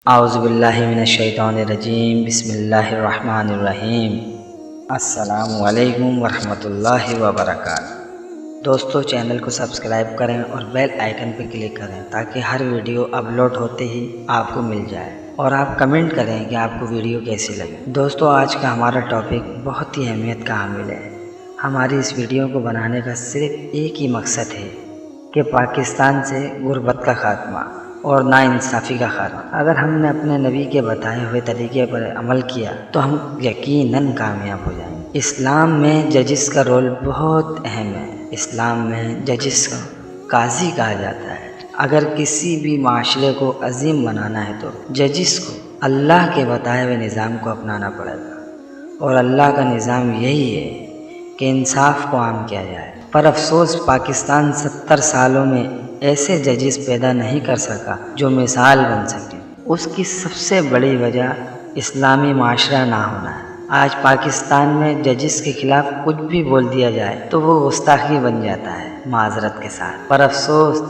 اعوذ باللہ من الشیطان الرجیم، بسم اللہ الرحمن الرحیم۔ السلام علیکم ورحمۃ اللہ وبرکاتہ۔ دوستو، چینل کو سبسکرائب کریں اور بیل آئیکن پہ کلک کریں تاکہ ہر ویڈیو اپلوڈ ہوتے ہی آپ کو مل جائے، اور آپ کمنٹ کریں کہ آپ کو ویڈیو کیسی لگی۔ دوستو، آج کا ہمارا ٹاپک بہت ہی اہمیت کا حامل ہے۔ ہماری اس ویڈیو کو بنانے کا صرف ایک ہی مقصد ہے کہ پاکستان سے غربت کا خاتمہ اور ناانصافی کا خاتمہ۔ اگر ہم نے اپنے نبی کے بتائے ہوئے طریقے پر عمل کیا تو ہم یقیناً کامیاب ہو جائیں گے۔ اسلام میں ججز کا رول بہت اہم ہے۔ اسلام میں ججز کو قاضی کہا جاتا ہے۔ اگر کسی بھی معاشرے کو عظیم بنانا ہے تو ججز کو اللہ کے بتائے ہوئے نظام کو اپنانا پڑے گا، اور اللہ کا نظام یہی ہے کہ انصاف کو عام کیا جائے۔ پر افسوس، پاکستان 70 سالوں میں ایسے ججز پیدا نہیں کر سکا جو مثال بن سکے۔ اس کی سب سے بڑی وجہ اسلامی معاشرہ نہ ہونا ہے۔ آج پاکستان میں ججز کے خلاف کچھ بھی بول دیا جائے تو وہ گستاخی بن جاتا ہے، معذرت کے ساتھ۔ پر افسوس،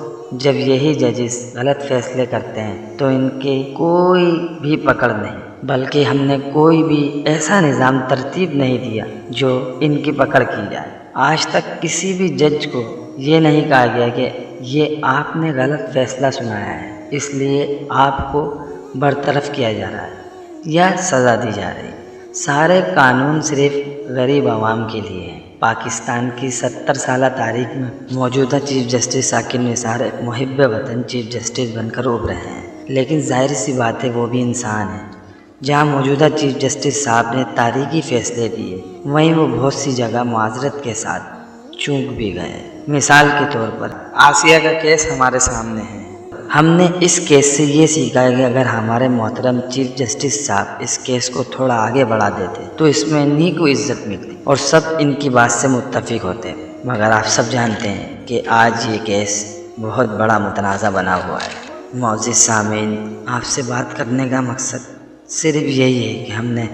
جب یہی ججز غلط فیصلے کرتے ہیں تو ان کی کوئی بھی پکڑ نہیں، بلکہ ہم نے کوئی بھی ایسا نظام ترتیب نہیں دیا جو ان کی پکڑ کی جائے۔ آج تک کسی بھی جج کو یہ نہیں کہا گیا کہ یہ آپ نے غلط فیصلہ سنایا ہے، اس لیے آپ کو برطرف کیا جا رہا ہے یا سزا دی جا رہی ہے۔ سارے قانون صرف غریب عوام کے لیے ہیں۔ پاکستان کی 70 سالہ تاریخ میں موجودہ چیف جسٹس ثاقب نثار ایک محب وطن چیف جسٹس بن کر ابھرے ہیں، لیکن ظاہر سی بات ہے وہ بھی انسان ہیں۔ جہاں موجودہ چیف جسٹس صاحب نے تاریخی فیصلے دیے، وہیں وہ بہت سی جگہ معذرت کے ساتھ چوک بھی گئے۔ مثال کے طور پر آسیہ کا کیس ہمارے سامنے ہے۔ ہم نے اس کیس سے یہ سیکھا ہے کہ اگر ہمارے محترم چیف جسٹس صاحب اس کیس کو تھوڑا آگے بڑھا دیتے تو اس میں انہی کو عزت ملتی اور سب ان کی بات سے متفق ہوتے۔ مگر آپ سب جانتے ہیں کہ آج یہ کیس بہت بڑا متنازع بنا ہوا ہے۔ معزز سامعین، آپ سے بات کرنے کا مقصد صرف یہی ہے کہ ہم نے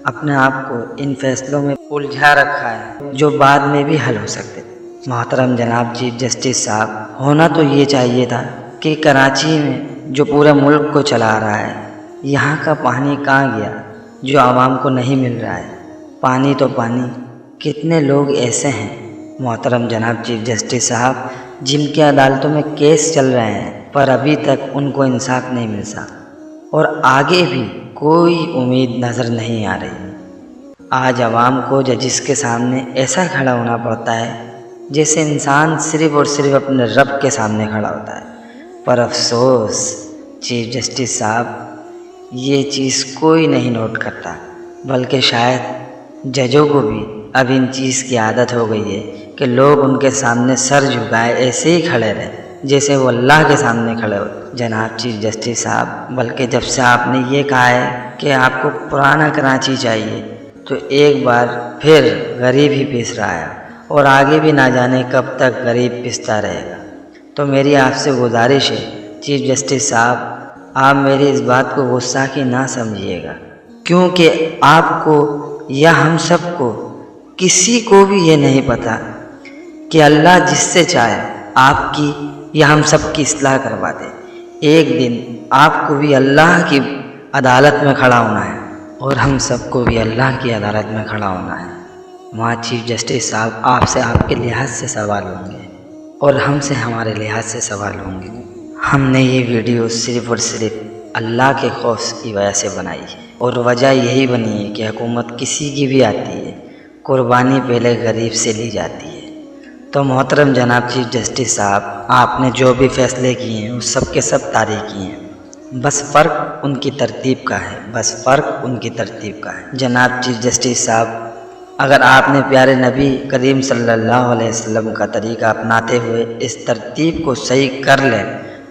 اپنے آپ کو ان فیصلوں میں الجھا رکھا ہے جو بعد میں بھی حل ہو سکتے۔ محترم جناب چیف جسٹس صاحب، ہونا تو یہ چاہیے تھا کہ کراچی میں جو پورے ملک کو چلا رہا ہے، یہاں کا پانی کہاں گیا جو عوام کو نہیں مل رہا ہے؟ پانی تو پانی، کتنے لوگ ایسے ہیں محترم جناب چیف جسٹس صاحب جن کے عدالتوں میں کیس چل رہے ہیں پر ابھی تک ان کو انصاف نہیں مل سکا، اور آگے بھی کوئی امید نظر نہیں آ رہی۔ آج عوام کو ججز کے سامنے ایسا کھڑا ہونا پڑتا ہے جیسے انسان صرف اور صرف اپنے رب کے سامنے کھڑا ہوتا ہے۔ پر افسوس چیف جسٹس صاحب، یہ چیز کوئی نہیں نوٹ کرتا، بلکہ شاید ججوں کو بھی اب ان چیز کی عادت ہو گئی ہے کہ لوگ ان کے سامنے سر جھکائے ایسے ہی کھڑے رہے جیسے وہ اللہ کے سامنے کھڑے ہوتے۔ جناب چیف جسٹس صاحب، بلکہ جب سے آپ نے یہ کہا ہے کہ آپ کو پرانا کراچی چاہیے تو ایک بار پھر غریب ہی پیس رہا ہے، اور آگے بھی نہ جانے کب تک غریب پستا رہے گا۔ تو میری آپ سے گزارش ہے چیف جسٹس صاحب، آپ میری اس بات کو غصہ نہ سمجھیے گا، کیونکہ آپ کو یا ہم سب کو کسی کو بھی یہ نہیں پتا کہ اللہ جس سے چاہے آپ کی یا ہم سب کی اصلاح کروا دے۔ ایک دن آپ کو بھی اللہ کی عدالت میں کھڑا ہونا ہے، اور ہم سب کو بھی اللہ کی عدالت میں کھڑا ہونا ہے۔ وہاں چیف جسٹس صاحب آپ سے آپ کے لحاظ سے سوال ہوں گے، اور ہم سے ہمارے لحاظ سے سوال ہوں گے۔ ہم نے یہ ویڈیو صرف اور صرف اللہ کے خوف کی وجہ سے بنائی ہے، اور وجہ یہی بنی ہے کہ حکومت کسی کی بھی آتی ہے، قربانی پہلے غریب سے لی جاتی ہے۔ تو محترم جناب چیف جسٹس صاحب، آپ نے جو بھی فیصلے کیے ہیں وہ سب کے سب تاریخی ہیں، بس فرق ان کی ترتیب کا ہے۔ جناب چیف جسٹس صاحب، اگر آپ نے پیارے نبی کریم صلی اللہ علیہ وسلم کا طریقہ اپناتے ہوئے اس ترتیب کو صحیح کر لیں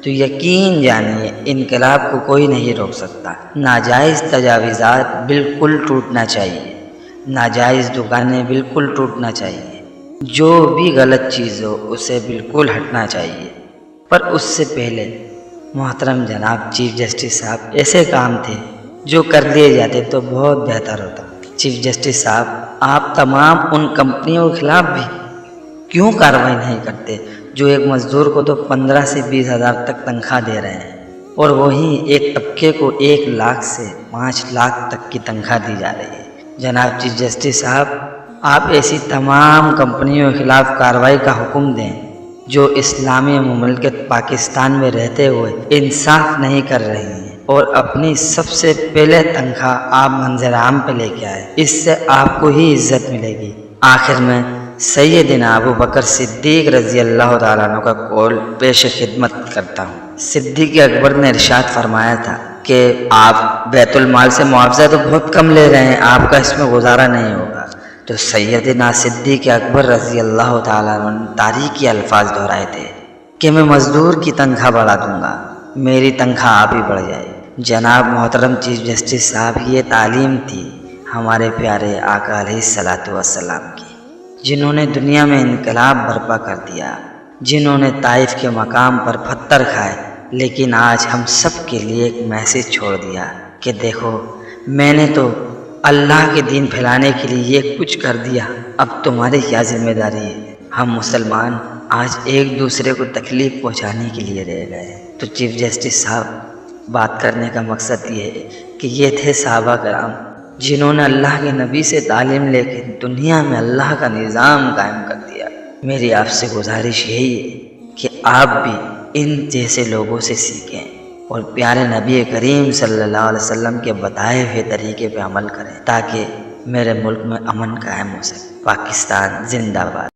تو یقین جانیے انقلاب کو کوئی نہیں روک سکتا۔ ناجائز تجاوزات بالکل ٹوٹنا چاہیے، ناجائز دکانیں بالکل ٹوٹنا چاہیے، جو بھی غلط چیز ہو اسے بالکل ہٹنا چاہیے۔ پر اس سے پہلے محترم جناب چیف جسٹس صاحب، ایسے کام تھے جو کر لیے جاتے تو بہت بہتر ہوتا۔ چیف جسٹس صاحب، آپ تمام ان کمپنیوں کے خلاف بھی کیوں کارروائی نہیں کرتے جو ایک مزدور کو تو 15 سے 20 ہزار تک تنخواہ دے رہے ہیں؟ اور وہیں ایک طبقے کو 1 لاکھ سے 5 لاکھ تک کی تنخواہ دی جا رہی ہے۔ جناب چیف جسٹس صاحب، آپ ایسی تمام کمپنیوں کے خلاف کارروائی کا حکم دیں جو اسلامی مملکت پاکستان میں رہتے ہوئے انصاف نہیں کر رہی ہیں، اور اپنی سب سے پہلے تنخواہ آپ منظر عام پہ لے کے آئے، اس سے آپ کو ہی عزت ملے گی۔ آخر میں سیدنا ابو بکر صدیق رضی اللہ تعالیٰ عنہ کا قول پیش خدمت کرتا ہوں۔ صدیق اکبر نے ارشاد فرمایا تھا کہ آپ بیت المال سے معاوضہ تو بہت کم لے رہے ہیں، آپ کا اس میں گزارا نہیں ہوگا۔ تو سیدنا صدیق اکبر رضی اللہ تعالیٰ عنہ نے تاریخی الفاظ دہرائے تھے کہ میں مزدور کی تنخواہ بڑھا دوں گا، میری تنخواہ آپ ہی بڑھ جائے۔ جناب محترم چیف جسٹس صاحب، یہ تعلیم تھی ہمارے پیارے آقا علیہ الصلوۃ والسلام کی، جنہوں نے دنیا میں انقلاب برپا کر دیا، جنہوں نے طائف کے مقام پر پتھر کھائے، لیکن آج ہم سب کے لیے ایک میسج چھوڑ دیا کہ دیکھو، میں نے تو اللہ کے دین پھیلانے کے لیے یہ کچھ کر دیا، اب تمہاری کیا ذمہ داری ہے؟ ہم مسلمان آج ایک دوسرے کو تکلیف پہنچانے کے لیے رہ گئے۔ تو چیف جسٹس صاحب، بات کرنے کا مقصد یہ ہے کہ یہ تھے صحابہ کرام، جنہوں نے اللہ کے نبی سے تعلیم لے کے دنیا میں اللہ کا نظام قائم کر دیا۔ میری آپ سے گزارش یہی ہے کہ آپ بھی ان جیسے لوگوں سے سیکھیں اور پیارے نبی کریم صلی اللہ علیہ وسلم کے بتائے ہوئے طریقے پہ عمل کریں، تاکہ میرے ملک میں امن قائم ہو سکے۔ پاکستان زندہ باد۔